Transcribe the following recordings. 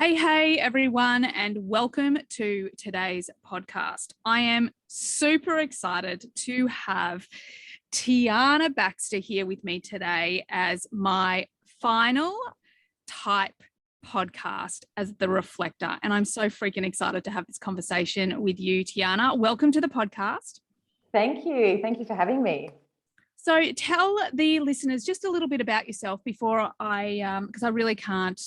Hey, everyone, and welcome to today's podcast. I am super excited to have Tiana Baxter here with me today as my final type podcast as the Reflector. And I'm so freaking excited to have this conversation with you, Tiana. Welcome to the podcast. Thank you. Thank you for having me. So tell the listeners just a little bit about yourself before because I really can't,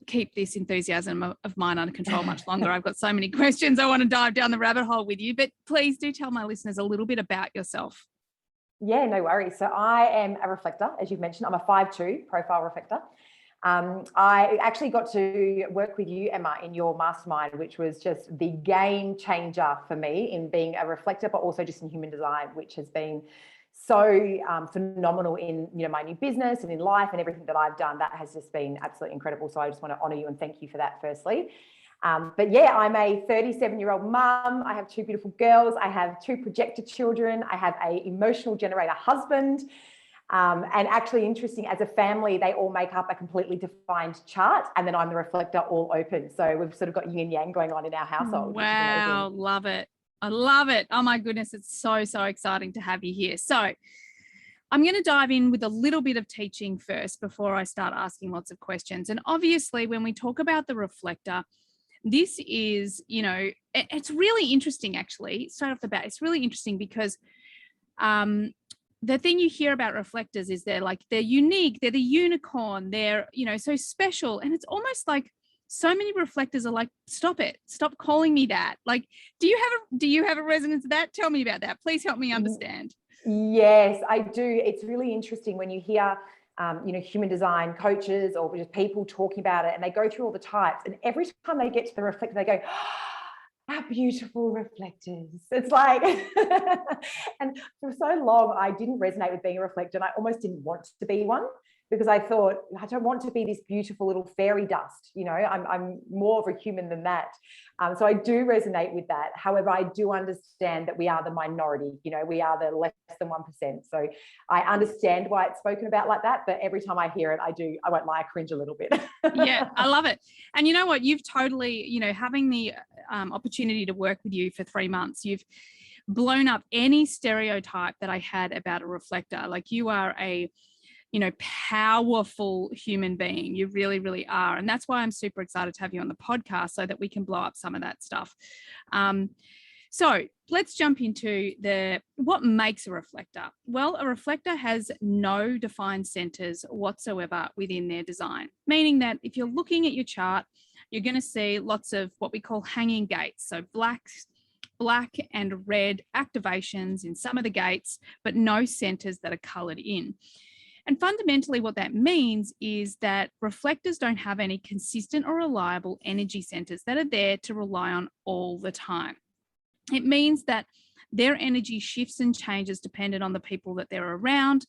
keep this enthusiasm of mine under control much longer. I've got so many questions. I want to dive down the rabbit hole with you, but please do tell my listeners a little bit about yourself. Yeah, no worries. So I am a reflector, as you've mentioned. I'm a 5'2" profile reflector. I actually got to work with you, Emma, in your mastermind, which was just the game changer for me in being a reflector, but also just in human design, which has been so phenomenal in my new business and in life and everything that I've done. That has just been absolutely incredible. So I just want to honor you and thank you for that firstly. But yeah, I'm a 37-year-old mum. I have two beautiful girls. I have two projector children. I have an emotional generator husband. And actually interesting, as a family, they all make up a completely defined chart. And then I'm the reflector, all open. So we've sort of got yin and yang going on in our household. Wow, love it. I love it. Oh my goodness, it's so exciting to have you here. So I'm going to dive in with a little bit of teaching first before I start asking lots of questions. And obviously, when we talk about the reflector, this is, it's really interesting, actually, straight off the bat. It's really interesting because the thing you hear about reflectors is they're unique, they're the unicorn, they're, so special. And it's almost like so many reflectors are like, stop calling me that. Like, do you have a resonance of that? Tell me about that. Please help me understand. Yes, I do. It's really interesting when you hear, human design coaches or just people talking about it, and they go through all the types. And every time they get to the reflector, they go, our beautiful reflectors. It's like, and for so long, I didn't resonate with being a reflector, and I almost didn't want to be one because I thought, I don't want to be this beautiful little fairy dust. I'm more of a human than that. So I do resonate with that. However, I do understand that we are the minority, we are the less than 1%. So I understand why it's spoken about like that. But every time I hear it, I won't lie, I cringe a little bit. Yeah, I love it. And you know what? You've totally, having the opportunity to work with you for 3 months, you've blown up any stereotype that I had about a reflector. Like, you are a powerful human being. You really, really are. And that's why I'm super excited to have you on the podcast so that we can blow up some of that stuff. So let's jump into what makes a reflector. Well, a reflector has no defined centers whatsoever within their design, meaning that if you're looking at your chart, you're going to see lots of what we call hanging gates. So black and red activations in some of the gates, but no centers that are colored in. And fundamentally, what that means is that reflectors don't have any consistent or reliable energy centers that are there to rely on all the time. It means that their energy shifts and changes dependent on the people that they're around,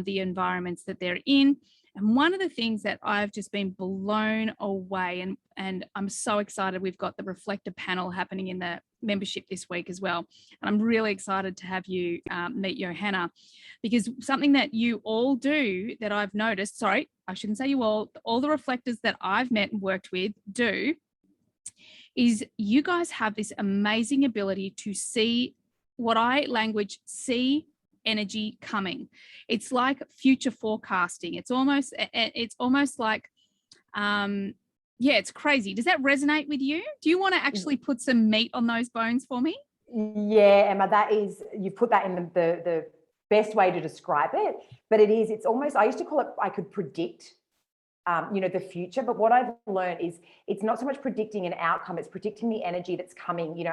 the environments that they're in. And one of the things that I've just been blown away, and I'm so excited, we've got the reflector panel happening in the membership this week as well. And I'm really excited to have you meet Johanna, because something that you all do that I've noticed, sorry, I shouldn't say you all the reflectors that I've met and worked with do, is you guys have this amazing ability to see see energy coming. It's like future forecasting. It's almost like, it's crazy. Does that resonate with you? Do you want to actually put some meat on those bones for me? Yeah, Emma, you've put that in the best way to describe it, but it's almost, I used to call it, I could predict the future. But what I've learned is it's not so much predicting an outcome, it's predicting the energy that's coming.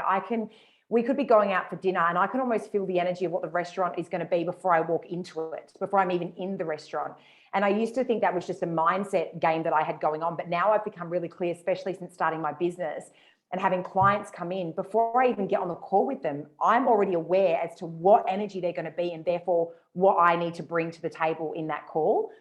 We could be going out for dinner and I can almost feel the energy of what the restaurant is going to be before I walk into it, before I'm even in the restaurant. And I used to think that was just a mindset game that I had going on. But now I've become really clear, especially since starting my business and having clients come in, before I even get on the call with them, I'm already aware as to what energy they're going to be and therefore what I need to bring to the table in that call.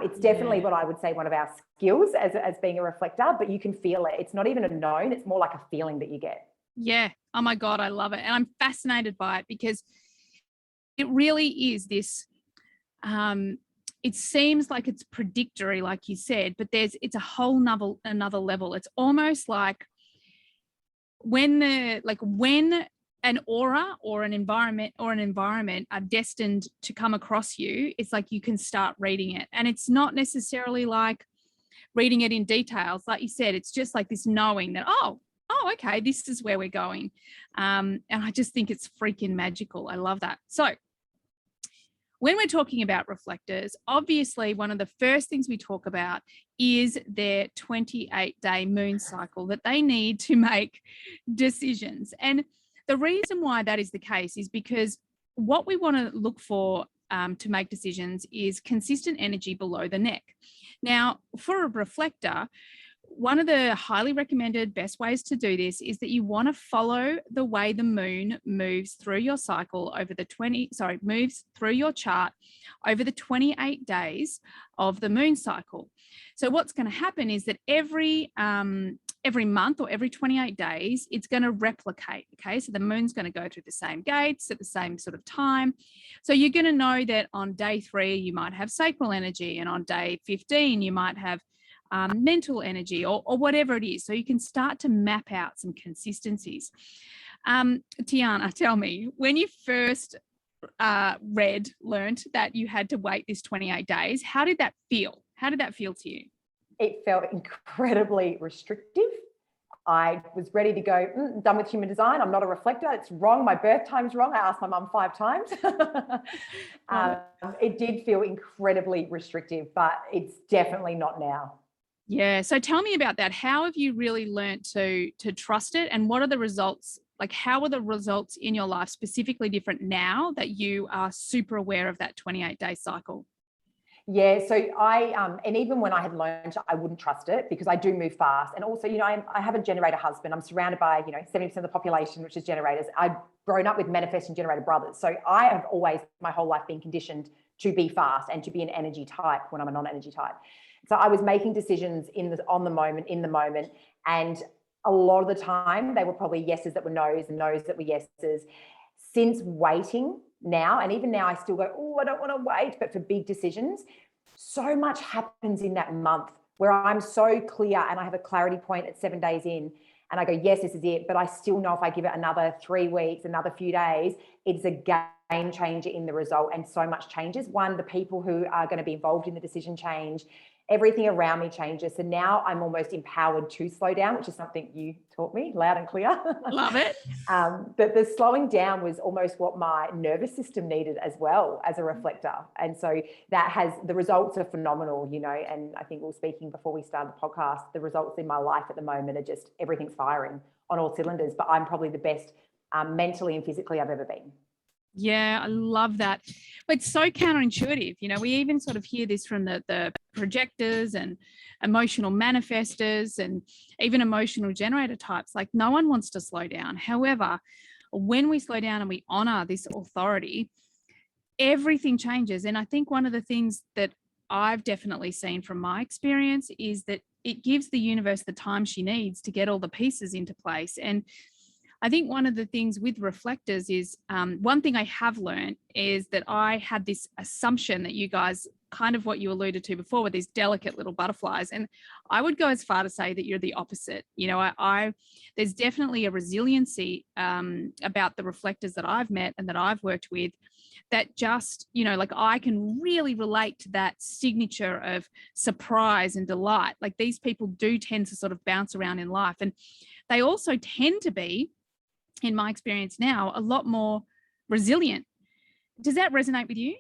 It's definitely what I would say one of our skills as being a reflector, but you can feel it. It's not even a known, it's more like a feeling that you get. Yeah. Oh my God, I love it. And I'm fascinated by it because it really is this, it seems like it's predictory, like you said, but it's a whole another level. It's almost like when an aura or an environment are destined to come across you, it's like you can start reading it. And it's not necessarily like reading it in details. Like you said, it's just like this knowing that, oh, okay, this is where we're going. And I just think it's freaking magical. I love that. So when we're talking about reflectors, obviously one of the first things we talk about is their 28-day moon cycle, that they need to make decisions. And the reason why that is the case is because what we want to look for to make decisions is consistent energy below the neck. Now, for a reflector, one of the highly recommended best ways to do this is that you want to follow the way the moon moves through your cycle moves through your chart over the 28 days of the moon cycle. So what's going to happen is that every month or every 28 days, it's going to replicate. Okay. So the moon's going to go through the same gates at the same sort of time. So you're going to know that on day 3, you might have sacral energy, and on day 15, you might have mental energy or whatever it is. So you can start to map out some consistencies. Tiana, tell me, when you first learned that you had to wait this 28 days, how did that feel? How did that feel to you? It felt incredibly restrictive. I was ready to go, done with human design. I'm not a reflector. It's wrong. My birth time's wrong. I asked my mum 5 times. It did feel incredibly restrictive, but it's definitely not now. Yeah. So tell me about that. How have you really learned to trust it? And what are the results? Like, how are the results in your life specifically different now that you are super aware of that 28-day cycle? Yeah, so and even when I had learned, I wouldn't trust it because I do move fast. And also, I have a generator husband. I'm surrounded by, 70% of the population, which is generators. I've grown up with manifesting generator brothers. So I have always, my whole life, been conditioned to be fast and to be an energy type when I'm a non-energy type. So I was making decisions in the moment. And a lot of the time, they were probably yeses that were no's and no's that were yeses. Since waiting now, and even now I still go, oh, I don't want to wait, but for big decisions, so much happens in that month where I'm so clear and I have a clarity point at 7 days in and I go, yes, this is it. But I still know if I give it another 3 weeks, another few days, it's a game changer in the result. And so much changes. One, the people who are going to be involved in the decision change. Everything around me changes. So now I'm almost empowered to slow down, which is something you taught me loud and clear. Love it. But the slowing down was almost what my nervous system needed as well as a reflector. And so the results are phenomenal, and I think we were speaking before we started the podcast, the results in my life at the moment are just, everything's firing on all cylinders, but I'm probably the best mentally and physically I've ever been. Yeah, I love that. But it's so counterintuitive. We even sort of hear this from the projectors and emotional manifestors and even emotional generator types. Like, no one wants to slow down. However, when we slow down and we honor this authority, everything changes. And I think one of the things that I've definitely seen from my experience is that it gives the universe the time she needs to get all the pieces into place. And I think one of the things with reflectors is one thing I have learned is that I had this assumption that you guys, kind of what you alluded to before, were these delicate little butterflies. And I would go as far to say that you're the opposite. There's definitely a resiliency about the reflectors that I've met and that I've worked with that just, like, I can really relate to that signature of surprise and delight. Like, these people do tend to sort of bounce around in life. And they also tend to be, in my experience now, a lot more resilient. Does that resonate with you?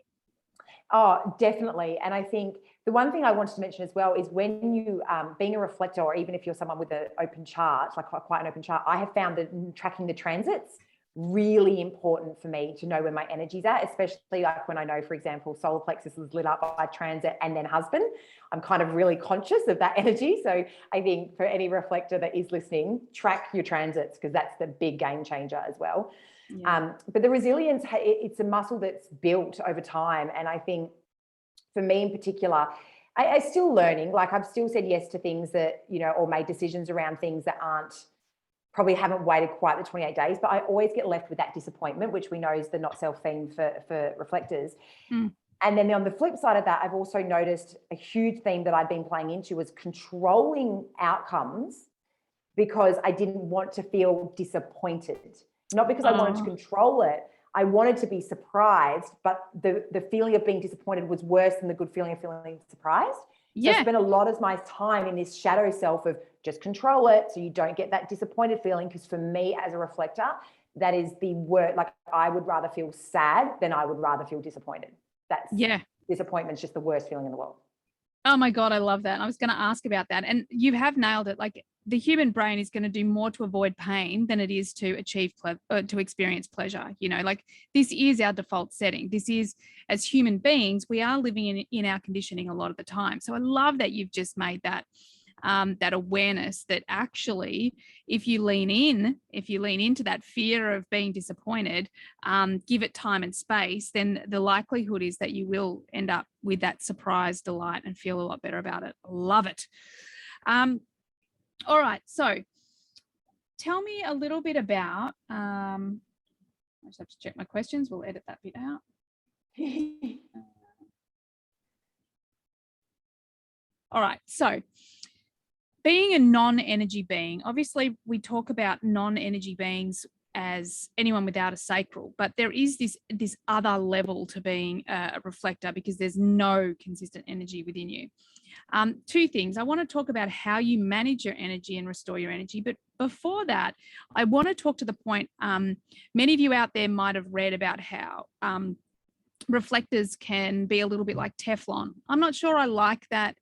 Oh, definitely. And I think the one thing I wanted to mention as well is when you, being a reflector, or even if you're someone with an open chart, like quite an open chart, I have found that tracking the transits really important for me to know where my energy's at, especially like when I know, for example, solar plexus is lit up by transit and then husband. I'm kind of really conscious of that energy. So I think for any reflector that is listening, track your transits, because that's the big game changer as well. Yeah. But the resilience, it's a muscle that's built over time. And I think for me in particular, I'm still learning. Like, I've still said yes to things that, or made decisions around things that probably haven't waited quite the 28 days, but I always get left with that disappointment, which we know is the not self theme for reflectors. And then on the flip side of that, I've also noticed a huge theme that I've been playing into was controlling outcomes because I didn't want to feel disappointed. Not because I wanted to control it. I wanted to be surprised, but the feeling of being disappointed was worse than the good feeling of feeling surprised. So I spent a lot of my time in this shadow self of just control it so you don't get that disappointed feeling. Because for me as a reflector, that is the word, like I would rather feel sad than I would rather feel disappointed. Disappointment's just the worst feeling in the world. Oh my God, I love that. I was going to ask about that. And you have nailed it. Like the human brain is going to do more to avoid pain than it is to achieve to experience pleasure. You know, like this is our default setting. This is, as human beings, we are living in our conditioning a lot of the time. So I love that you've just made that that awareness that actually, if you lean into that fear of being disappointed, give it time and space, then the likelihood is that you will end up with that surprise delight and feel a lot better about it. Love it. All right. So tell me a little bit about, I just have to check my questions. We'll edit that bit out. All right. So being a non-energy being, obviously we talk about non-energy beings as anyone without a sacral, but there is this other level to being a reflector because there's no consistent energy within you. Two things. I want to talk about how you manage your energy and restore your energy. But before that, I want to talk to the point, many of you out there might have read about how reflectors can be a little bit like Teflon. I'm not sure I like that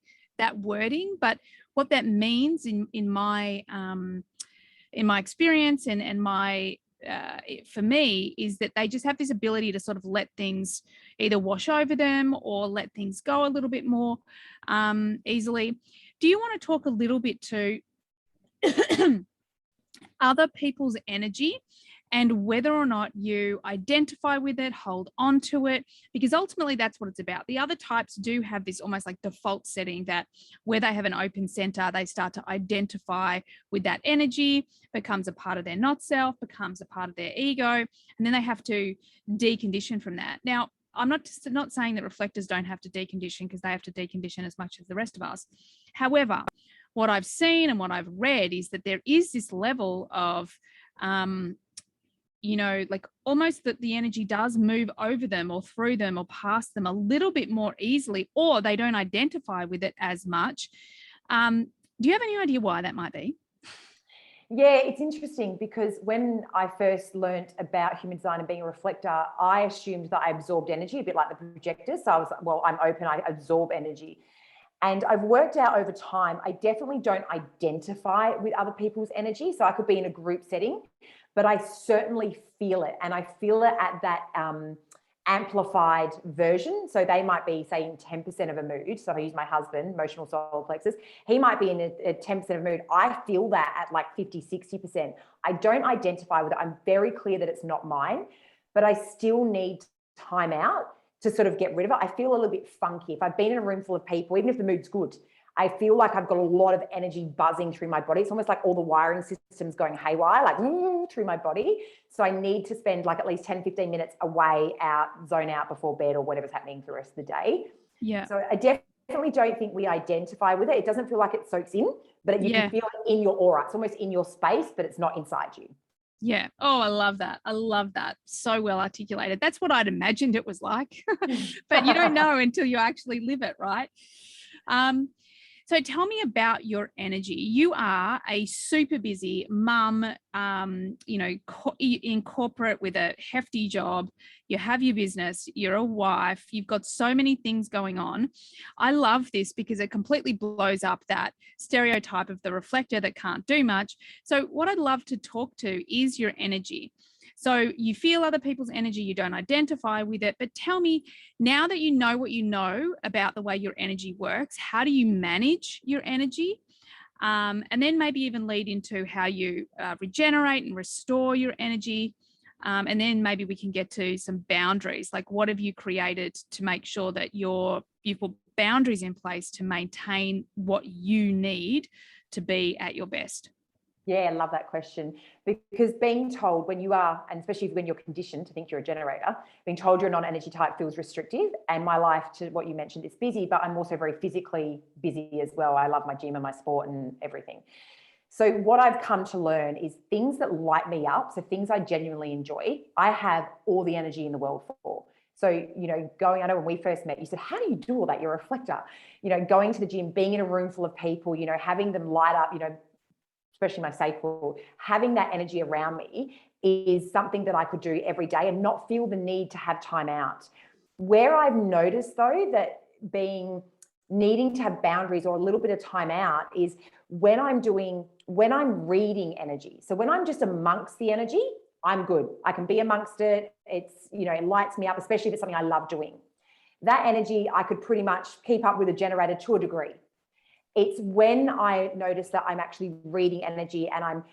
wording, but what that means in my experience and my for me is that they just have this ability to sort of let things either wash over them or let things go a little bit more easily. Do you want to talk a little bit to other people's energy and whether or not you identify with it, hold on to it, because ultimately that's what it's about. The other types do have this almost like default setting that where they have an open center, they start to identify with that energy, becomes a part of their not self, becomes a part of their ego, and then they have to decondition from that. Now, I'm not saying that reflectors don't have to decondition, because they have to decondition as much as the rest of us. However, what I've seen and what I've read is that there is this level of like almost that the energy does move over them or through them or past them a little bit more easily, or they don't identify with it as much. Do you have any idea why that might be? Yeah, it's interesting because when I first learned about human design and being a reflector, I assumed that I absorbed energy, a bit like the projectors. So I was like, well, I'm open, I absorb energy. And I've worked out over time, I definitely don't identify with other people's energy. So I could be in a group setting, but I certainly feel it. And I feel it at that amplified version. So they might be, say, in 10% of a mood. So if I use my husband, emotional solar plexus, he might be in a 10% of a mood. I feel that at like 50, 60%. I don't identify with it. I'm very clear that it's not mine, but I still need time out to sort of get rid of it. I feel a little bit funky. If I've been in a room full of people, even if the mood's good, I feel like I've got a lot of energy buzzing through my body. It's almost like all the wiring systems going haywire, like through my body. So I need to spend like at least 10, 15 minutes away, out, zone out before bed or whatever's happening for the rest of the day. Yeah. So I definitely don't think we identify with it. It doesn't feel like it soaks in, but you can feel it in your aura. It's almost in your space, but it's not inside you. Yeah. Oh, I love that. I love that. So well articulated. That's what I'd imagined it was like, but you don't know until you actually live it, right? So tell me about your energy. You are a super busy mum, in corporate with a hefty job. You have your business, you're a wife, you've got so many things going on. I love this because it completely blows up that stereotype of the reflector that can't do much. So what I'd love to talk to is your energy. So you feel other people's energy, you don't identify with it, but tell me, now that you know what you know about the way your energy works, how do you manage your energy? And then maybe even lead into how you regenerate and restore your energy. And then maybe we can get to some boundaries, like what have you created to make sure that you've put boundaries in place to maintain what you need to be at your best? Yeah, I love that question, because being told when you are, and especially when you're conditioned to think you're a generator, being told you're a non-energy type feels restrictive. And my life, to what you mentioned, is busy, but I'm also very physically busy as well. I love my gym and my sport and everything. So what I've come to learn is things that light me up, so things I genuinely enjoy, I have all the energy in the world for. So, I know when we first met, you said, how do you do all that? You're a reflector. Going to the gym, being in a room full of people, having them light up, especially my sacral, having that energy around me is something that I could do every day and not feel the need to have time out. Where I've noticed though that needing to have boundaries or a little bit of time out is when I'm reading energy. So when I'm just amongst the energy, I'm good. I can be amongst it. It lights me up, especially if it's something I love doing. That energy, I could pretty much keep up with a generator to a degree. It's when I notice that I'm actually reading energy and I'm,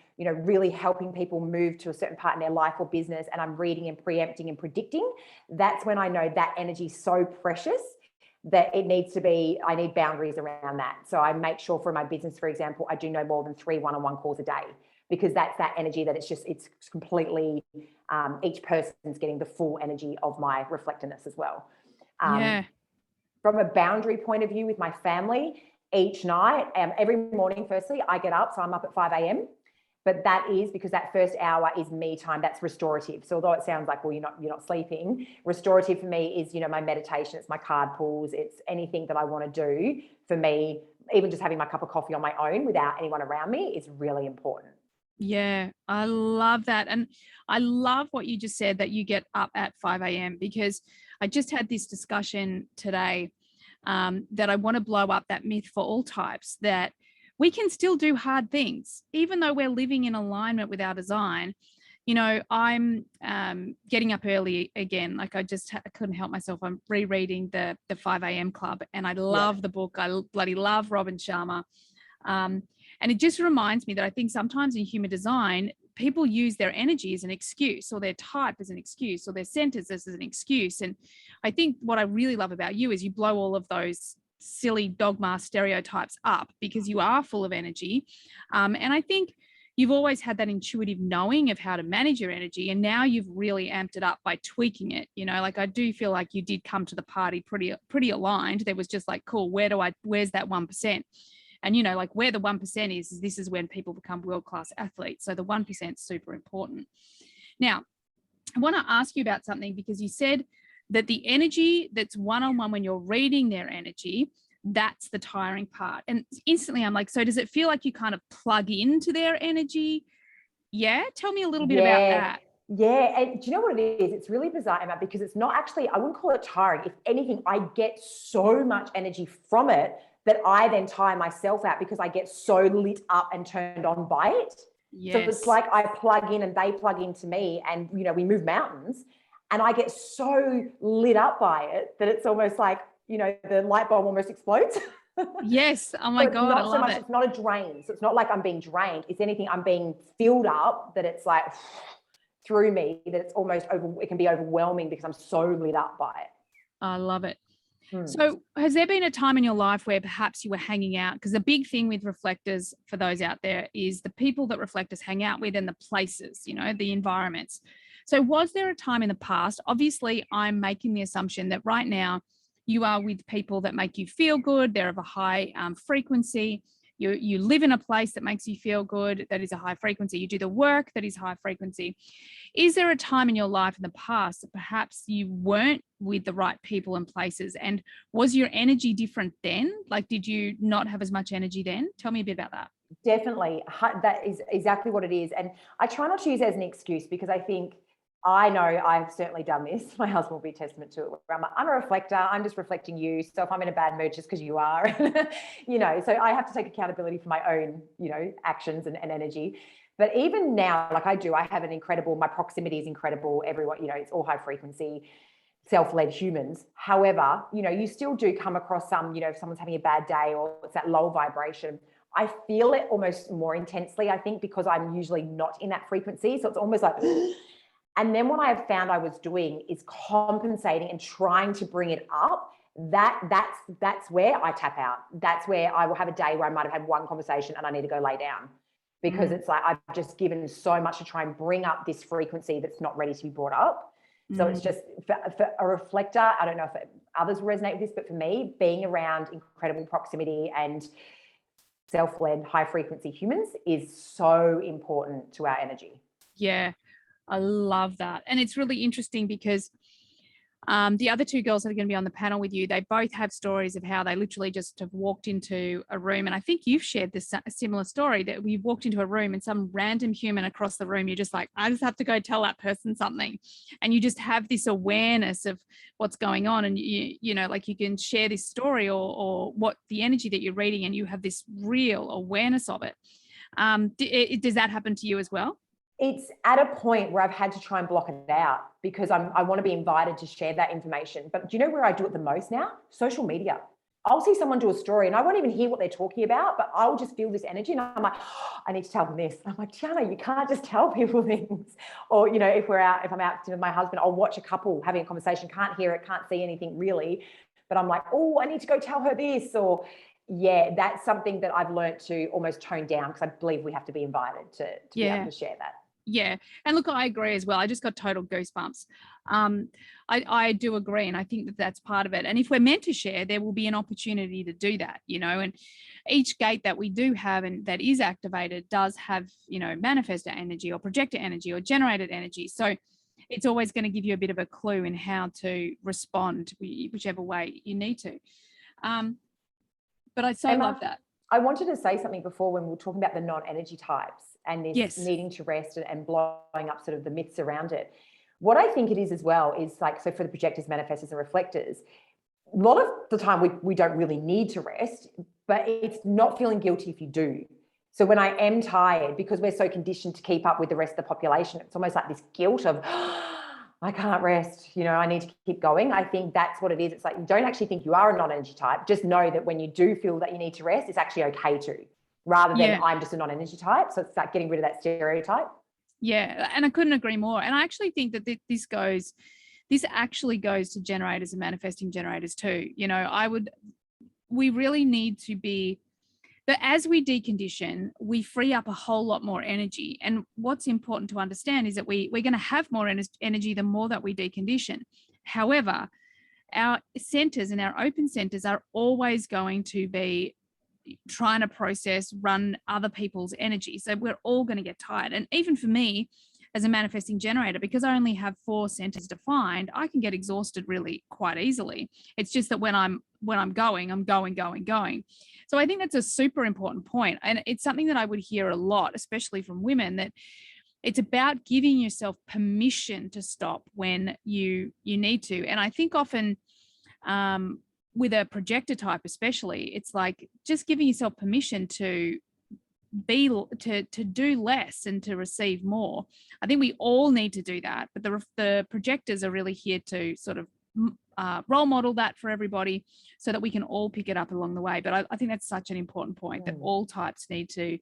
really helping people move to a certain part in their life or business, and I'm reading and preempting and predicting. That's when I know that energy is so precious that I need boundaries around that. So I make sure for my business, for example, I do no more than 3 one-on-one calls a day, because that's that energy that it's completely, each person's getting the full energy of my reflectorness as well. Yeah. From a boundary point of view with my family, each night, every morning, firstly, I get up, so I'm up at 5 a.m. But that is because that first hour is me time. That's restorative. So although it sounds like, well, you're not sleeping, restorative for me is, my meditation, it's my card pulls, it's anything that I want to do. For me, even just having my cup of coffee on my own without anyone around me is really important. Yeah, I love that. And I love what you just said, that you get up at 5 a.m. because I just had this discussion today, that I want to blow up that myth for all types, that we can still do hard things, even though we're living in alignment with our design. I'm getting up early again. Like I couldn't help myself. I'm rereading the 5 a.m. Club, and I love the book. I bloody love Robin Sharma. And it just reminds me that I think sometimes in human design, people use their energy as an excuse, or their type as an excuse, or their centers as an excuse. And I think what I really love about you is you blow all of those silly dogma stereotypes up, because you are full of energy. And I think you've always had that intuitive knowing of how to manage your energy. And now you've really amped it up by tweaking it. Like I do feel like you did come to the party pretty aligned. There was just like, cool, where's that 1%? And, like where the 1% is this is when people become world-class athletes. So the 1% is super important. Now, I want to ask you about something, because you said that the energy that's one-on-one when you're reading their energy, that's the tiring part. And instantly I'm like, so does it feel like you kind of plug into their energy? Yeah. Tell me a little bit about that. Yeah. And do you know what it is? It's really bizarre, Emma, because it's not actually, I wouldn't call it tiring. If anything, I get so much energy from it that I then tire myself out, because I get so lit up and turned on by it. Yes. So it's like I plug in and they plug into me, and, we move mountains, and I get so lit up by it that it's almost like, the light bulb almost explodes. Yes. Oh my God. I love it. It's not a drain. So it's not like I'm being drained. It's anything, I'm being filled up, that it's like through me, that it's almost it can be overwhelming because I'm so lit up by it. I love it. So has there been a time in your life where perhaps you were hanging out? Because the big thing with reflectors, for those out there, is the people that reflectors hang out with, and the places, the environments. So was there a time in the past? Obviously, I'm making the assumption that right now you are with people that make you feel good. They're of a high frequency. You live in a place that makes you feel good, that is a high frequency. You do the work that is high frequency. Is there a time in your life in the past that perhaps you weren't with the right people and places? And was your energy different then? Like, did you not have as much energy then? Tell me a bit about that. Definitely. That is exactly what it is. And I try not to use it as an excuse, because I know I've certainly done this. My husband will be a testament to it. Where I'm a reflector. I'm just reflecting you. So if I'm in a bad mood, just because you are, so I have to take accountability for my own, actions and energy. But even now, like I have my proximity is incredible. Everyone, it's all high frequency, self-led humans. However, you still do come across some, if someone's having a bad day or it's that low vibration, I feel it almost more intensely, I think, because I'm usually not in that frequency. So it's almost like, and then what I have found I was doing is compensating and trying to bring it up. That's where I tap out. That's where I will have a day where I might have had one conversation and I need to go lay down. because it's like I've just given so much to try and bring up this frequency that's not ready to be brought up. So it's just for a reflector, I don't know if others resonate with this, but for me, being around incredible proximity and self-led high frequency humans is so important to our energy. Yeah, I love that. And it's really interesting because the other two girls that are going to be on the panel with you, they both have stories of how they literally just have walked into a room. And I think you've shared this a similar story that we walked into a room and some random human across the room, you're just like, I just have to go tell that person something. And you just have this awareness of what's going on. And you know, like you can share this story or what the energy that you're reading, and you have this real awareness of it. Does that happen to you as well? It's at a point where I've had to try and block it out because I want to be invited to share that information. But do you know where I do it the most now? Social media. I'll see someone do a story and I won't even hear what they're talking about, but I'll just feel this energy and I'm like, oh, I need to tell them this. I'm like, Tiana, you can't just tell people things. Or, you know, if I'm out with my husband, I'll watch a couple having a conversation, can't hear it, can't see anything really. But I'm like, oh, I need to go tell her this. Or yeah, that's something that I've learned to almost tone down because I believe we have to be invited to be able to share that. Yeah. And look, I agree as well. I just got total goosebumps. I do agree. And I think that that's part of it. And if we're meant to share, there will be an opportunity to do that, you know, and each gate that we do have and that is activated does have, you know, manifestor energy or projector energy or generated energy. So it's always going to give you a bit of a clue in how to respond, whichever way you need to. But I so love that. I wanted to say something before when we were talking about the non-energy types and this needing to rest and blowing up sort of the myths around it. What I think it is as well is like, so for the projectors, manifestors and reflectors, a lot of the time we don't really need to rest, but it's not feeling guilty if you do. So when I am tired, because we're so conditioned to keep up with the rest of the population, it's almost like this guilt of, I can't rest, you know, I need to keep going. I think that's what it is. It's like, you don't actually think you are a non-energy type. Just know that when you do feel that you need to rest, it's actually okay to, rather than I'm just a non-energy type. So it's like getting rid of that stereotype. Yeah. And I couldn't agree more. And I actually think that this actually goes to generators and manifesting generators too. You know, we really need to be, but as we decondition, we free up a whole lot more energy. And what's important to understand is that we're going to have more energy the more that we decondition. However, our centers and our open centers are always going to be trying to run other people's energy. So we're all going to get tired. And even for me, as a manifesting generator, because I only have 4 centers defined, I can get exhausted really quite easily. It's just that when I'm going. So I think that's a super important point. And it's something that I would hear a lot, especially from women, that it's about giving yourself permission to stop when you need to. And I think often with a projector type, especially, it's like just giving yourself permission to do less and to receive more. I think we all need to do that, but the projectors are really here to sort of role model that for everybody so that we can all pick it up along the way. But I think that's such an important point, that all types need to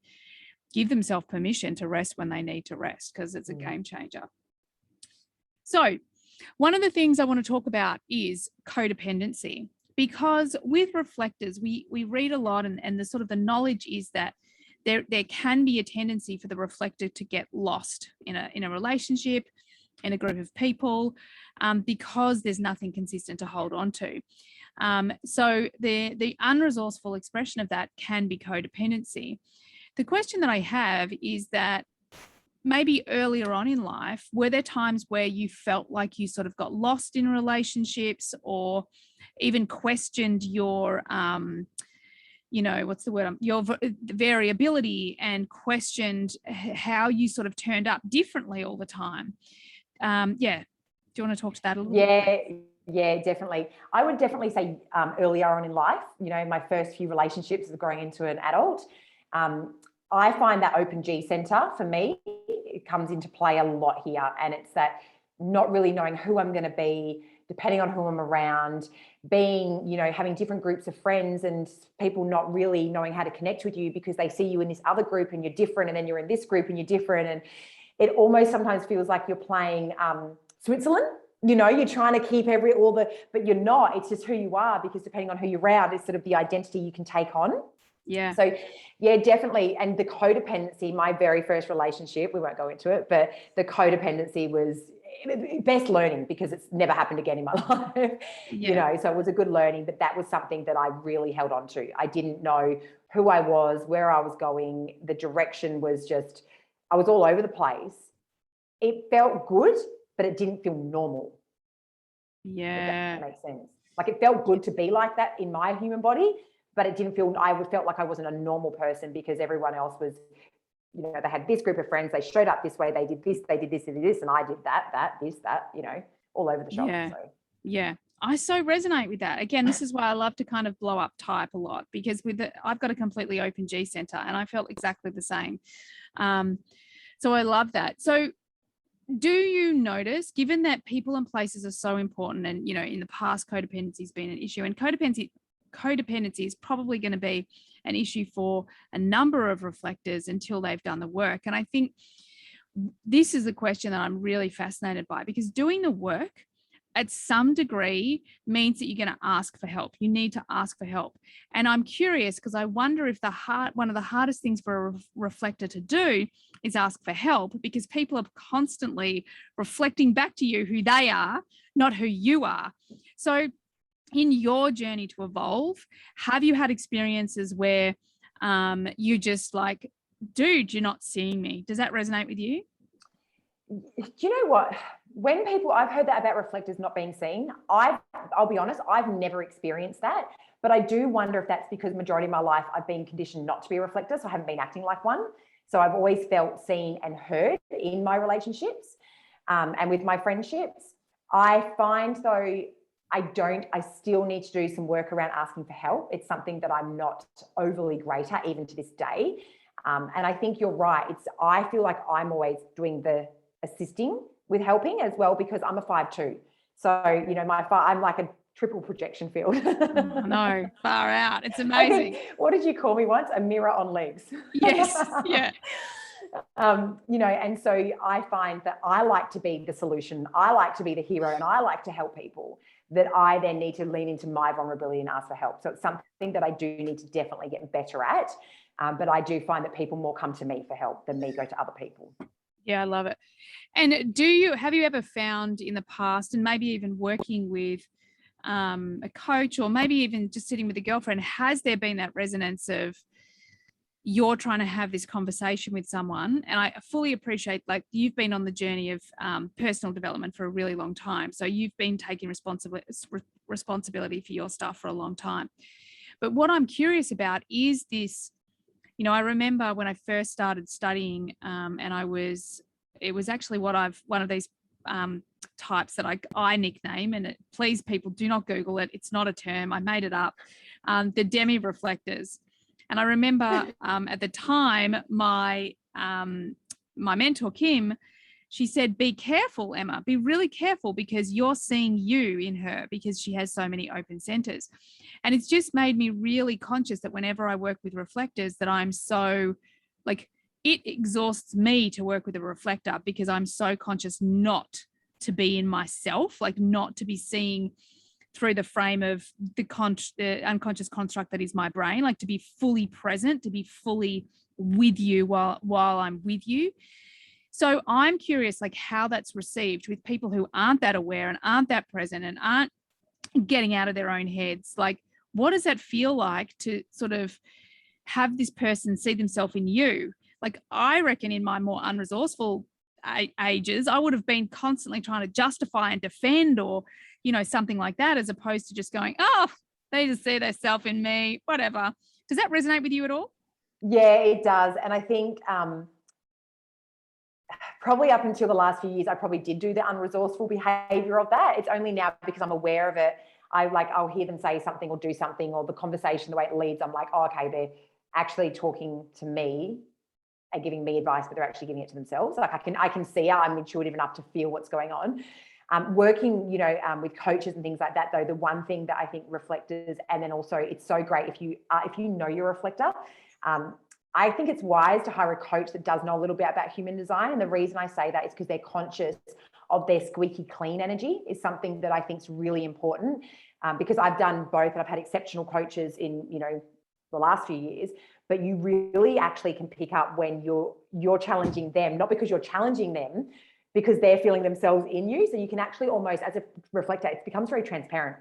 give themselves permission to rest when they need to rest, because it's a game changer. So one of the things I want to talk about is codependency, because with reflectors, we read a lot, and the sort of the knowledge is that there can be a tendency for the reflector to get lost in a relationship, in a group of people, because there's nothing consistent to hold on to. So the unresourceful expression of that can be codependency. The question that I have is that maybe earlier on in life, were there times where you felt like you sort of got lost in relationships, or even questioned your your variability, and questioned how you sort of turned up differently all the time? Do you want to talk to that a little bit? Yeah, definitely. I would definitely say earlier on in life, you know, my first few relationships of growing into an adult, I find that open G center for me, it comes into play a lot here. And it's that not really knowing who I'm going to be, depending on who I'm around, being, you know, having different groups of friends and people not really knowing how to connect with you because they see you in this other group and you're different, and then you're in this group and you're different. And it almost sometimes feels like you're playing Switzerland. You know, you're trying to keep but you're not. It's just who you are, because depending on who you're around, it's sort of the identity you can take on. Yeah. So yeah, definitely. And the codependency, my very first relationship, we won't go into it, but the codependency was best learning because it's never happened again in my life, so it was a good learning, but that was something that I really held on to. I didn't know who I was, where I was going. The direction was just, I was all over the place. It felt good, but it didn't feel normal. Yeah. If that makes sense. Like it felt good to be like that in my human body, but it didn't feel, I felt like I wasn't a normal person because everyone else was, they had this group of friends, they showed up this way, they did this, they did this, and I did that, all over the shop. Yeah. So. Yeah. I so resonate with that. Again, this is why I love to kind of blow up type a lot, because I've got a completely open G center and I felt exactly the same. So I love that. So do you notice, given that people and places are so important, and, in the past, codependency has been an issue, and codependency is probably going to be an issue for a number of reflectors until they've done the work. And I think this is the question that I'm really fascinated by, because doing the work at some degree means that you're going to ask for help. You need to ask for help. And I'm curious because I wonder if one of the hardest things for a reflector to do is ask for help, because people are constantly reflecting back to you who they are, not who you are. So in your journey to evolve, have you had experiences where you just like, dude, you're not seeing me? Does that resonate with you? Do you know what? When I've heard that about reflectors not being seen, I'll be honest, I've never experienced that. But I do wonder if that's because majority of my life I've been conditioned not to be a reflector, so I haven't been acting like one. So I've always felt seen and heard in my relationships and with my friendships. I find though, I still need to do some work around asking for help. It's something that I'm not overly great at even to this day. And I think you're right. I feel like I'm always doing the assisting with helping as well, because I'm a 5'2". So, I'm like a triple projection field. No, far out. It's amazing. What did you call me once? A mirror on legs. Yes. Yeah. And so I find that I like to be the solution. I like to be the hero, and I like to help people, that I then need to lean into my vulnerability and ask for help. So it's something that I do need to definitely get better at. But I do find that people more come to me for help than me go to other people. Yeah, I love it. And have you ever found in the past, and maybe even working with a coach, or maybe even just sitting with a girlfriend, has there been that resonance of you're trying to have this conversation with someone? And I fully appreciate, like, you've been on the journey of personal development for a really long time. So you've been taking responsibility for your stuff for a long time. But what I'm curious about is this, I remember when I first started studying, and it was actually one of these types that I nickname, and please people, do not Google it. It's not a term. I made it up. The demi reflectors. And I remember at the time, my mentor, Kim, she said, be careful, Emma, be really careful, because you're seeing you in her, because she has so many open centers. And it's just made me really conscious that whenever I work with reflectors, that I'm so like, it exhausts me to work with a reflector, because I'm so conscious not to be in myself, like not to be seeing through the frame of the unconscious construct that is my brain, like to be fully present, to be fully with you while I'm with you. So I'm curious, like, how that's received with people who aren't that aware and aren't that present and aren't getting out of their own heads. Like, what does that feel like to sort of have this person see themselves in you? Like, I reckon in my more unresourceful ages, I would have been constantly trying to justify and defend, or, something like that, as opposed to just going, oh, they just see themselves in me, whatever. Does that resonate with you at all? Yeah, it does. And I think probably up until the last few years, I probably did do the unresourceful behavior of that. It's only now, because I'm aware of it, I'll hear them say something or do something, or the conversation, the way it leads, I'm like, oh, okay, they're actually talking to me and giving me advice, but they're actually giving it to themselves. Like I can see I'm intuitive enough to feel what's going on. Working, with coaches and things like that, though, the one thing that I think reflectors, and then also it's so great if you know you're a reflector, I think it's wise to hire a coach that does know a little bit about human design. And the reason I say that is because they're conscious of their squeaky clean energy is something that I think is really important, because I've done both, and I've had exceptional coaches in, the last few years, but you really actually can pick up when you're challenging them, not because you're challenging them, because they're feeling themselves in you. So you can actually almost, as a reflector, it becomes very transparent.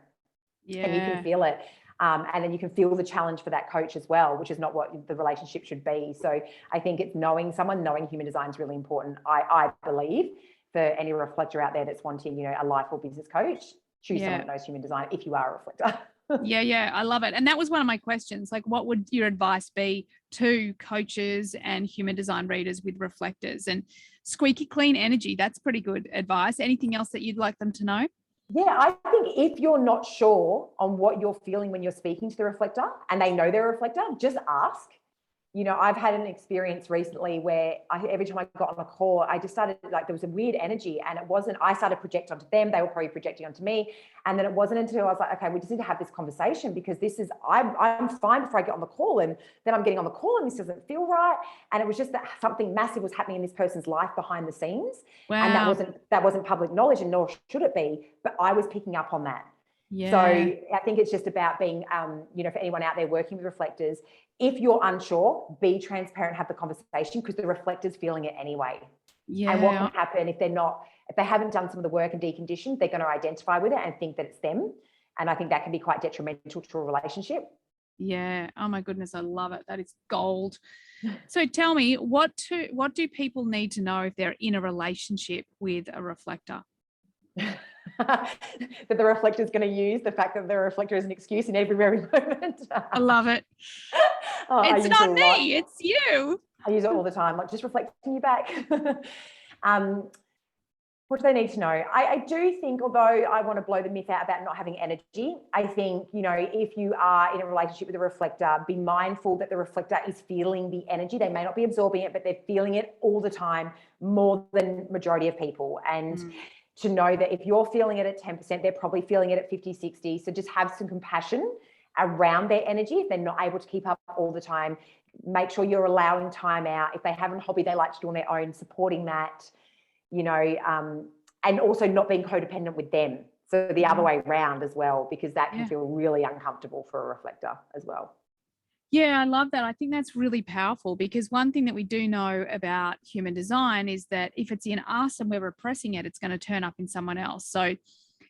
Yeah. And you can feel it. And then you can feel the challenge for that coach as well, which is not what the relationship should be. So I think it's knowing human design is really important. I believe for any reflector out there that's wanting, a life or business coach, choose someone that knows human design if you are a reflector. Yeah, I love it. And that was one of my questions. Like, what would your advice be to coaches and human design readers with reflectors? And squeaky clean energy, that's pretty good advice. Anything else that you'd like them to know? Yeah, I think if you're not sure on what you're feeling when you're speaking to the reflector and they know they're a reflector, just ask. I've had an experience recently where every time I got on a call, I just started, like, there was a weird energy, and I started projecting onto them. They were probably projecting onto me. And then it wasn't until I was like, okay, we just need to have this conversation, because I'm fine before I get on the call. And then I'm getting on the call and this doesn't feel right. And it was just that something massive was happening in this person's life behind the scenes. Wow. And that wasn't public knowledge, and nor should it be, but I was picking up on that. Yeah. So I think it's just about being, for anyone out there working with reflectors, if you're unsure, be transparent, have the conversation, because the reflector's feeling it anyway. Yeah. And what can happen if they haven't done some of the work and deconditioned, they're going to identify with it and think that it's them. And I think that can be quite detrimental to a relationship. Yeah. Oh my goodness, I love it. That is gold. So tell me, what do people need to know if they're in a relationship with a reflector? That the reflector is going to use the fact that the reflector is an excuse in every moment. I love it. It's not me, it's you. I use it all the time, like just reflecting you back. What do they need to know? I do think, although I want to blow the myth out about not having energy, I think, if you are in a relationship with a reflector, be mindful that the reflector is feeling the energy. They may not be absorbing it, but they're feeling it all the time, more than majority of people. And to know that if you're feeling it at 10%, they're probably feeling it at 50, 60. So just have some compassion around their energy. If they're not able to keep up all the time, make sure you're allowing time out. If they have a hobby they like to do on their own, supporting that, and also not being codependent with them. So the other way around as well, because that can feel really uncomfortable for a reflector as well. Yeah, I love that. I think that's really powerful, because one thing that we do know about human design is that if it's in us and we're repressing it, it's going to turn up in someone else. So,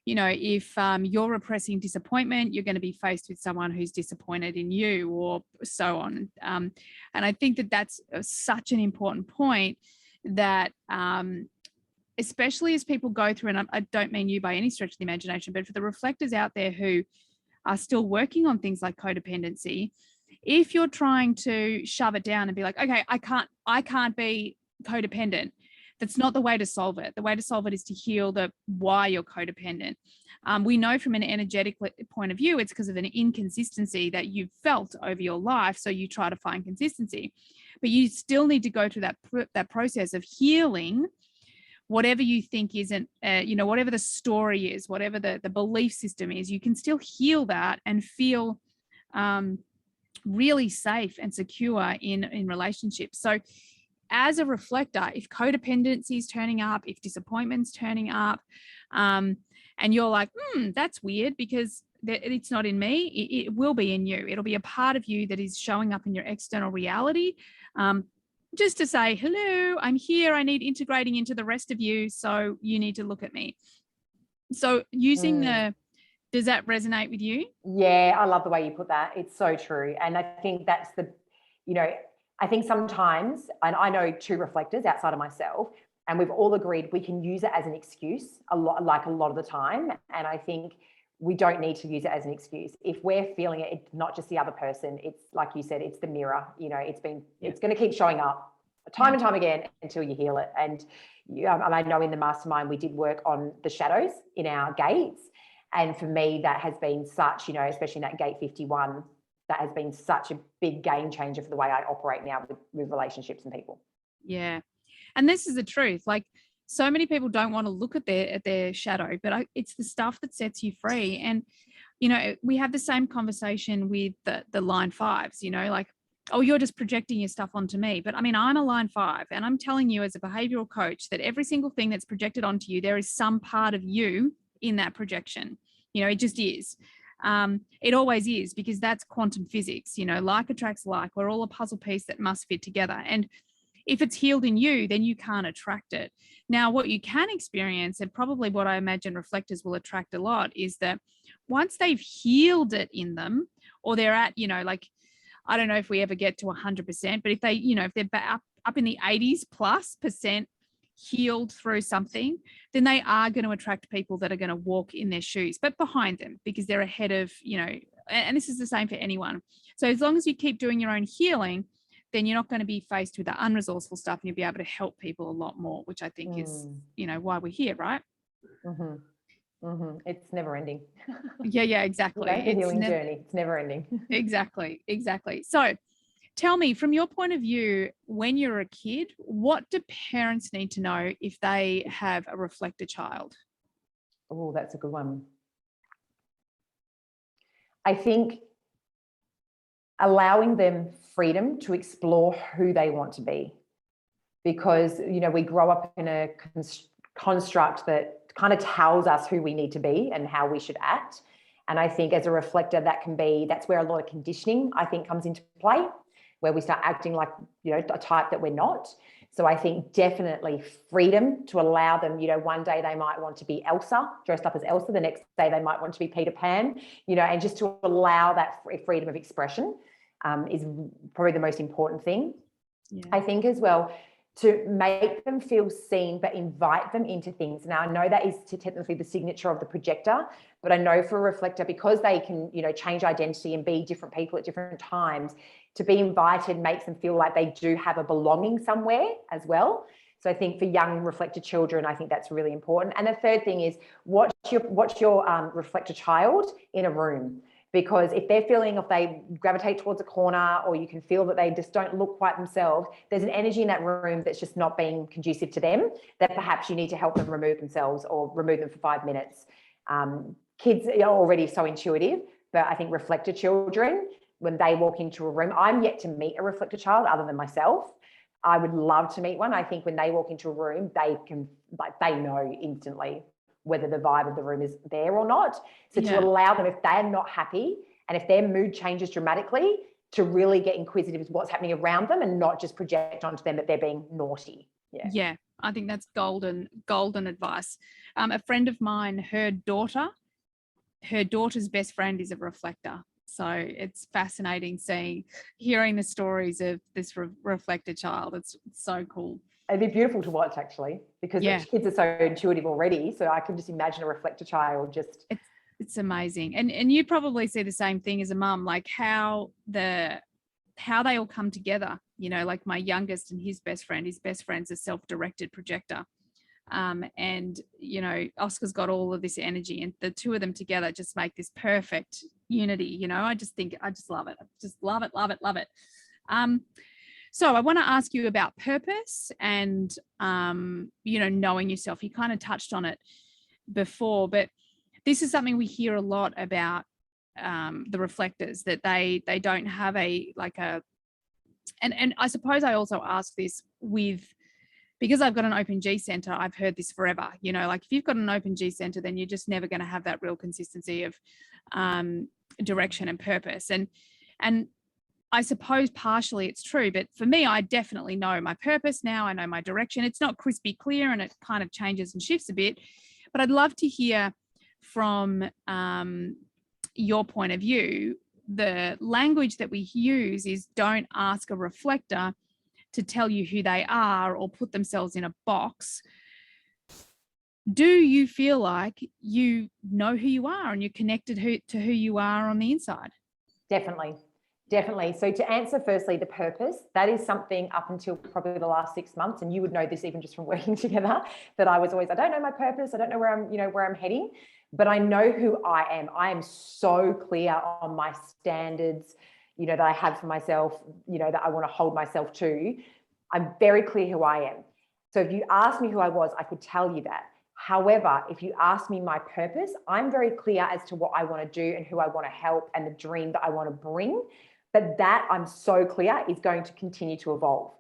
if you're repressing disappointment, you're going to be faced with someone who's disappointed in you, or so on. And I think that that's such an important point, that especially as people go through, and I don't mean you by any stretch of the imagination, but for the reflectors out there who are still working on things like codependency, if you're trying to shove it down and be like, okay, I can't be codependent, that's not the way to solve it. The way to solve it is to heal the why you're codependent. We know from an energetic point of view, it's because of an inconsistency that you've felt over your life. So you try to find consistency, but you still need to go through that process of healing whatever you think isn't, whatever the story is, whatever the belief system is. You can still heal that and feel really safe and secure in relationships. So as a reflector, if codependency is turning up, if disappointment's turning up, and you're like, that's weird because it's not in me, it will be in you. It'll be a part of you that is showing up in your external reality. Just to say, hello, I'm here. I need integrating into the rest of you. So you need to look at me. So using does that resonate with you? Yeah, I love the way you put that. It's so true. And I think that's I think sometimes, and I know two reflectors outside of myself, and we've all agreed we can use it as an excuse a lot of the time. And I think we don't need to use it as an excuse. If we're feeling it, it's not just the other person. It's like you said, it's the mirror. It's going to keep showing up time and time again until you heal it. And I know in the mastermind, we did work on the shadows in our gates. And for me, that has been such, especially in that gate 51, that has been such a big game changer for the way I operate now with relationships and people. Yeah. And this is the truth. Like, so many people don't want to look at their shadow, but it's the stuff that sets you free. And, we have the same conversation with the line 5s, like, oh, you're just projecting your stuff onto me. But I mean, I'm a line 5, and I'm telling you as a behavioral coach that every single thing that's projected onto you, there is some part of you in that projection. It just is. It always is, because that's quantum physics, like attracts like. We're all a puzzle piece that must fit together. And if it's healed in you, then you can't attract it. Now, what you can experience, and probably what I imagine reflectors will attract a lot, is that once they've healed it in them, or they're at, like, I don't know if we ever get to 100%, but if they, if they're up in the 80s plus percent healed through something, then they are going to attract people that are going to walk in their shoes, but behind them, because they're ahead of, and this is the same for anyone. So as long as you keep doing your own healing, then you're not going to be faced with the unresourceful stuff, and you'll be able to help people a lot more, which I think is, why we're here, right? Mm-hmm. Mm-hmm. It's never ending. Yeah, exactly. The healing journey, it's never ending. Exactly. So tell me, from your point of view, when you're a kid, what do parents need to know if they have a reflector child? Oh, that's a good one. I think allowing them freedom to explore who they want to be, because, we grow up in a construct that kind of tells us who we need to be and how we should act. And I think as a reflector, that's where a lot of conditioning, I think, comes into play, where we start acting like, a type that we're not. So I think definitely freedom to allow them, one day they might want to be Elsa, dressed up as Elsa. The next day they might want to be Peter Pan, and just to allow that freedom of expression is probably the most important thing. Yeah. I think as well, to make them feel seen, but invite them into things. Now, I know that is technically the signature of the projector, but I know for a reflector, because they can, change identity and be different people at different times, to be invited makes them feel like they do have a belonging somewhere as well. So I think for young reflector children, I think that's really important. And the third thing is watch your reflector child in a room. Because if they're feeling, if they gravitate towards a corner, or you can feel that they just don't look quite themselves, there's an energy in that room that's just not being conducive to them, that perhaps you need to help them remove themselves, or remove them for 5 minutes. Kids are already so intuitive, but I think reflector children, when they walk into a room, I'm yet to meet a reflector child other than myself. I would love to meet one. I think when they walk into a room, they know instantly whether the vibe of the room is there or not. So to allow them, if they're not happy and if their mood changes dramatically, to really get inquisitive as what's happening around them, and not just project onto them that they're being naughty. Yeah, I think that's golden advice. A friend of mine, her daughter's best friend is a reflector. So it's fascinating hearing the stories of this reflector child. It's so cool. It'd be beautiful to watch, actually, because kids are so intuitive already. So I can just imagine a reflector child just. It's amazing. And you probably see the same thing as a mum, like how they all come together, like my youngest and his best friend's a self-directed projector. And, Oscar's got all of this energy, and the two of them together just make this perfect unity. I just love it. I just love it. So I want to ask you about purpose and, knowing yourself. You kind of touched on it before, but this is something we hear a lot about the reflectors, that they don't have and I suppose I also ask this because I've got an open G center, I've heard this forever, like if you've got an open G center, then you're just never going to have that real consistency of direction and purpose. And I suppose partially it's true, but for me, I definitely know my purpose now. I know my direction. It's not crispy clear, and it kind of changes and shifts a bit, but I'd love to hear from your point of view. The language that we use is, don't ask a reflector to tell you who they are or put themselves in a box. Do you feel like you know who you are and you're connected to who you are on the inside? Definitely. So to answer firstly, the purpose, that is something up until probably the last 6 months, and you would know this even just from working together, that I was always, I don't know my purpose. I don't know where I'm heading, but I know who I am. I am so clear on my standards, that I have for myself, that I want to hold myself to. I'm very clear who I am. So if you asked me who I was, I could tell you that. However, if you ask me my purpose, I'm very clear as to what I want to do and who I want to help and the dream that I want to bring. But that, I'm so clear, is going to continue to evolve.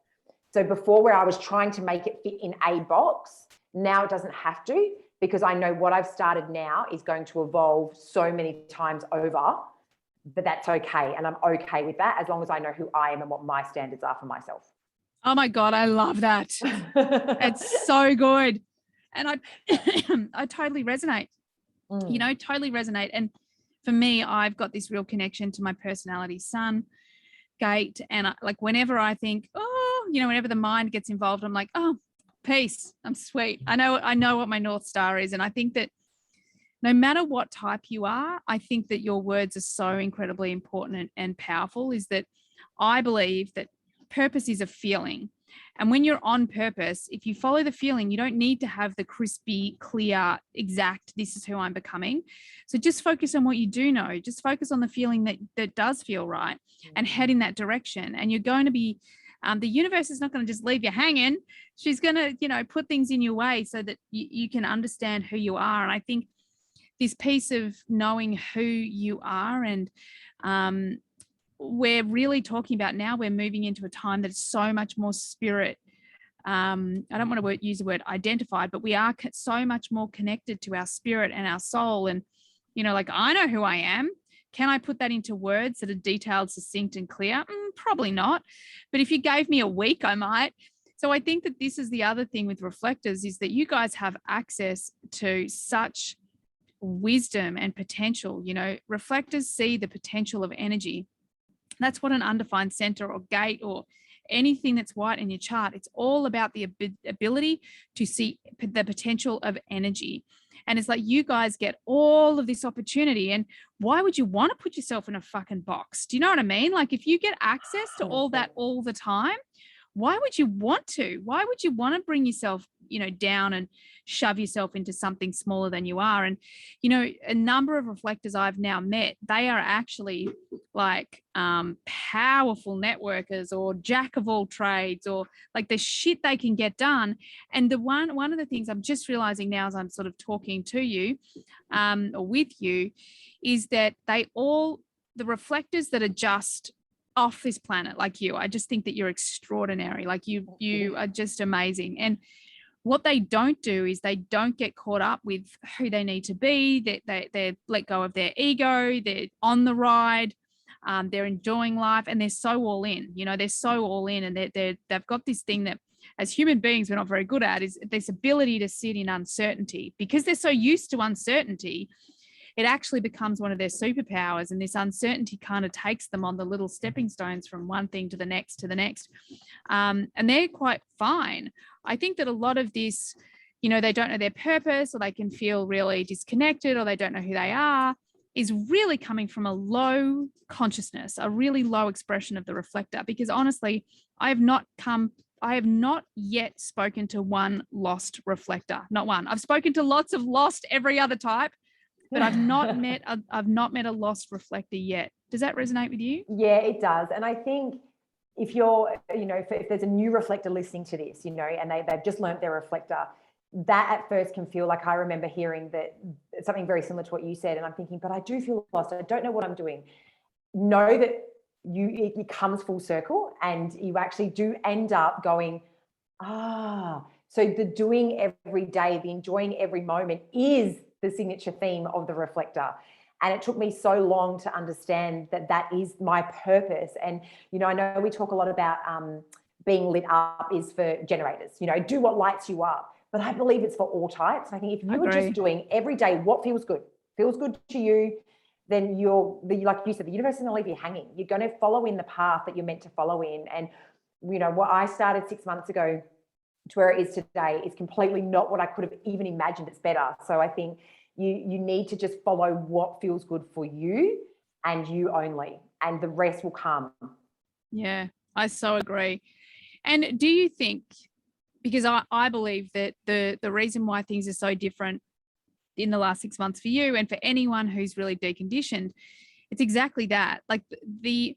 So before, where I was trying to make it fit in a box, now it doesn't have to. because I know what I've started now is going to evolve so many times over, but that's okay. And I'm okay with that as long as I know who I am and what my standards are for myself. Oh my God, I love that. It's so good. And I I totally resonate. You know, totally resonate. And for me, I've got this real connection to my personality sun gate. And like whenever I think, oh, you know, whenever the mind gets involved, I'm like, oh, peace. I'm sweet. I know what my North Star is. And I think that no matter what type you are, I think that your words are so incredibly important and powerful, is that I believe that purpose is a feeling. And when you're on purpose, if you follow the feeling, you don't need to have the crispy, clear, exact, this is who I'm becoming. So just focus on what you do know. Just focus on the feeling that does feel right and head in that direction. And you're going to be, the universe is not going to just leave you hanging. She's going to, you know, put things in your way so that you can understand who you are. And I think this piece of knowing who you are, and we're really talking about now, we're moving into a time that's so much more spirit. I don't want to use the word identified, but we are so much more connected to our spirit and our soul. And, you know, like, I know who I am. Can I put that into words that are detailed, succinct, and clear? Probably not. But if you gave me a week, I might. So I think that this is the other thing with reflectors, is that you guys have access to such wisdom and potential. You know, reflectors see the potential of energy. That's what an undefined center or gate or anything that's white in your chart, it's all about the ability to see the potential of energy. And it's like, you guys get all of this opportunity. And why would you want to put yourself in a fucking box? Do you know what I mean? Like, if you get access to all that all the time, why would you want to? Why would you want to bring yourself, you know, down and shove yourself into something smaller than you are? And, you know, a number of reflectors I've now met, they are actually like powerful networkers or jack of all trades, or like the shit they can get done. And the one of the things I'm just realizing now as I'm sort of talking to you or with you, is that the reflectors that are just off this planet, like you, I just think that you're extraordinary. Like you are just amazing. And what they don't do is they don't get caught up with who they need to be. They let go of their ego. They're on the ride. They're enjoying life, and they're so all in. You know, they're so all in, and they've got this thing that, as human beings, we're not very good at, is this ability to sit in uncertainty. Because they're so used to uncertainty, it actually becomes one of their superpowers. And this uncertainty kind of takes them on the little stepping stones from one thing to the next to the next. And they're quite fine. I think that a lot of this, you know, they don't know their purpose, or they can feel really disconnected, or they don't know who they are, is really coming from a low consciousness, a really low expression of the reflector. Because honestly, I have not yet spoken to one lost reflector, not one. I've spoken to lots of lost every other type, but I've not met a lost reflector yet. Does that resonate with you? Yeah, it does. And I think if you're, you know, if there's a new reflector listening to this, you know, and they've just learned their reflector, that at first can feel like, I remember hearing that something very similar to what you said, and I'm thinking, but I do feel lost. I don't know what I'm doing. Know that it comes full circle, and you actually do end up going, so the doing every day, the enjoying every moment is the signature theme of the reflector. And it took me so long to understand that that is my purpose. And, you know, I know we talk a lot about being lit up is for generators, you know, do what lights you up. But I believe it's for all types. I think if you were just doing every day what feels good to you, then like you said, the universe isn't going to leave you hanging. You're going to follow in the path that you're meant to follow in. And, you know, what I started 6 months ago to where it is today is completely not what I could have even imagined. It's better. So I think you need to just follow what feels good for you and you only, and the rest will come. Yeah, I so agree. And do you think, because I believe that the reason why things are so different in the last 6 months for you and for anyone who's really deconditioned, it's exactly that. Like the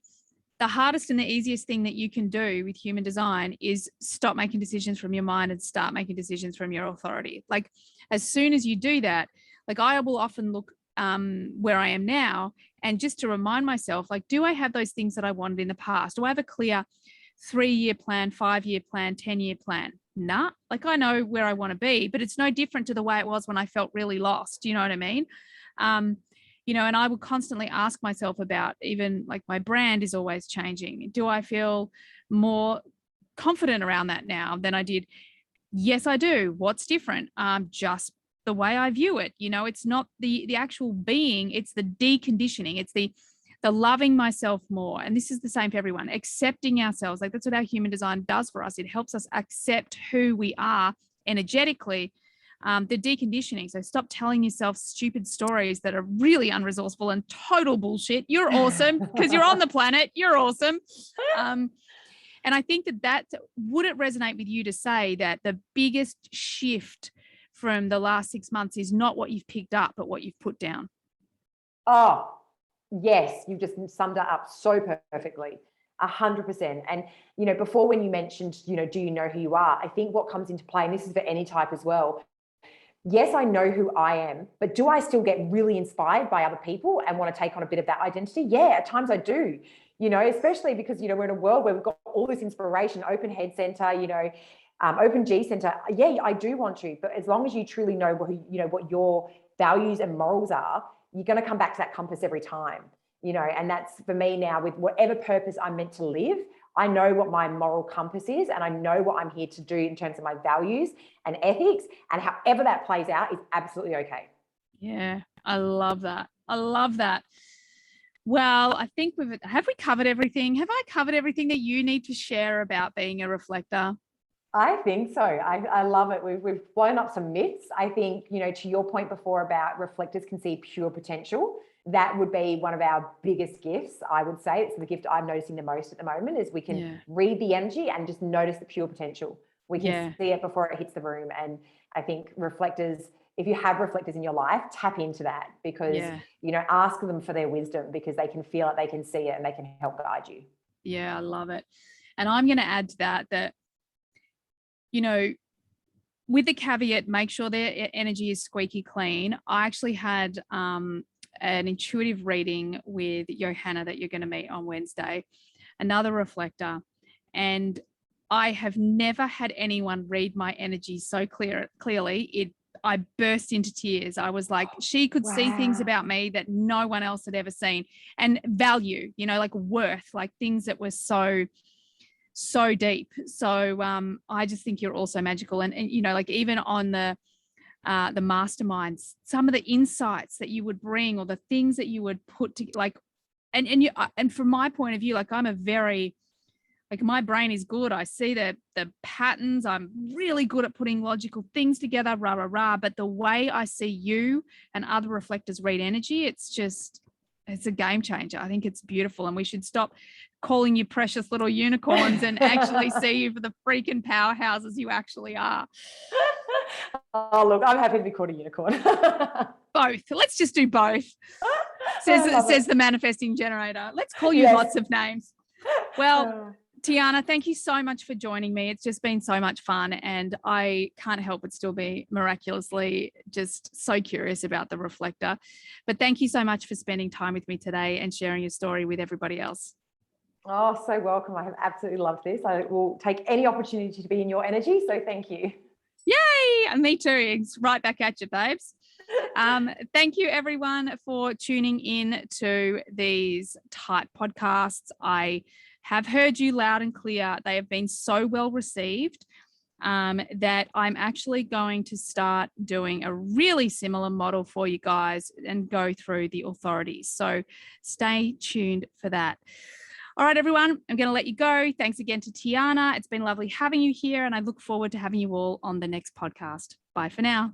hardest and the easiest thing that you can do with human design is stop making decisions from your mind and start making decisions from your authority. Like, as soon as you do that, like, I will often look where I am now, and just to remind myself, like, do I have those things that I wanted in the past? Do I have a clear 3-year plan, 5-year plan, 10-year plan? nah, like I know where I want to be, but it's no different to the way it was when I felt really lost. You know what I mean? And I would constantly ask myself about, even like my brand is always changing. Do I feel more confident around that now than I did? Yes, I do. What's different? Just the way I view it. It's not the actual being, it's the deconditioning. It's the loving myself more. And this is the same for everyone, accepting ourselves. Like that's what our human design does for us. It helps us accept who we are energetically. The deconditioning. So stop telling yourself stupid stories that are really unresourceful and total bullshit. You're awesome because you're on the planet. You're awesome. And I think that would it resonate with you to say that the biggest shift from the last 6 months is not what you've picked up, but what you've put down? Oh, yes. You've just summed it up so perfectly. 100%. And, before when you mentioned, do you know who you are? I think what comes into play, and this is for any type as well, yes, I know who I am, but do I still get really inspired by other people and want to take on a bit of that identity? Yeah, at times I do, especially because, we're in a world where we've got all this inspiration, open head center, open G center. Yeah, I do want to, but as long as you truly know what your values and morals are, you're going to come back to that compass every time, and that's for me now with whatever purpose I'm meant to live. I know what my moral compass is, and I know what I'm here to do in terms of my values and ethics, and however that plays out is absolutely okay. Yeah, I love that. I love that. Well, I think have we covered everything? Have I covered everything that you need to share about being a reflector? I think so. I love it. We've blown up some myths. I think, to your point before about reflectors can see pure potential, that would be one of our biggest gifts, I would say. It's the gift I'm noticing the most at the moment is we can read the energy and just notice the pure potential. We can see it before it hits the room. And I think reflectors, if you have reflectors in your life, tap into that because, ask them for their wisdom because they can feel it, they can see it, and they can help guide you. Yeah, I love it. And I'm going to add to that, with the caveat, make sure their energy is squeaky clean. I actually had an intuitive reading with Johanna that you're going to meet on Wednesday, another reflector. And I have never had anyone read my energy so clearly. I burst into tears. I was like, she could see things about me that no one else had ever seen, and value, like worth, like things that were so deep. So I just think you're also magical. And like even on the masterminds, some of the insights that you would bring or the things that you would put to and from my point of view, like I'm a very, like my brain is good. I see the patterns. I'm really good at putting logical things together, rah, rah, rah. But the way I see you and other reflectors read energy, it's a game changer. I think it's beautiful. And we should stop calling you precious little unicorns and actually see you for the freaking powerhouses you actually are. Oh, look, I'm happy to be called a unicorn. Both. Let's just do both. Says the manifesting generator. Let's call you lots of names. Well, Tiana, thank you so much for joining me. It's just been so much fun, and I can't help but still be miraculously just so curious about the reflector. But thank you so much for spending time with me today and sharing your story with everybody else. Oh, so welcome. I have absolutely loved this. I will take any opportunity to be in your energy. So thank you. Yay! And me too. It's right back at you, babes. Thank you, everyone, for tuning in to these type podcasts. I have heard you loud and clear. They have been so well received that I'm actually going to start doing a really similar model for you guys and go through the authorities. So stay tuned for that. All right, everyone, I'm going to let you go. Thanks again to Tiana. It's been lovely having you here, and I look forward to having you all on the next podcast. Bye for now.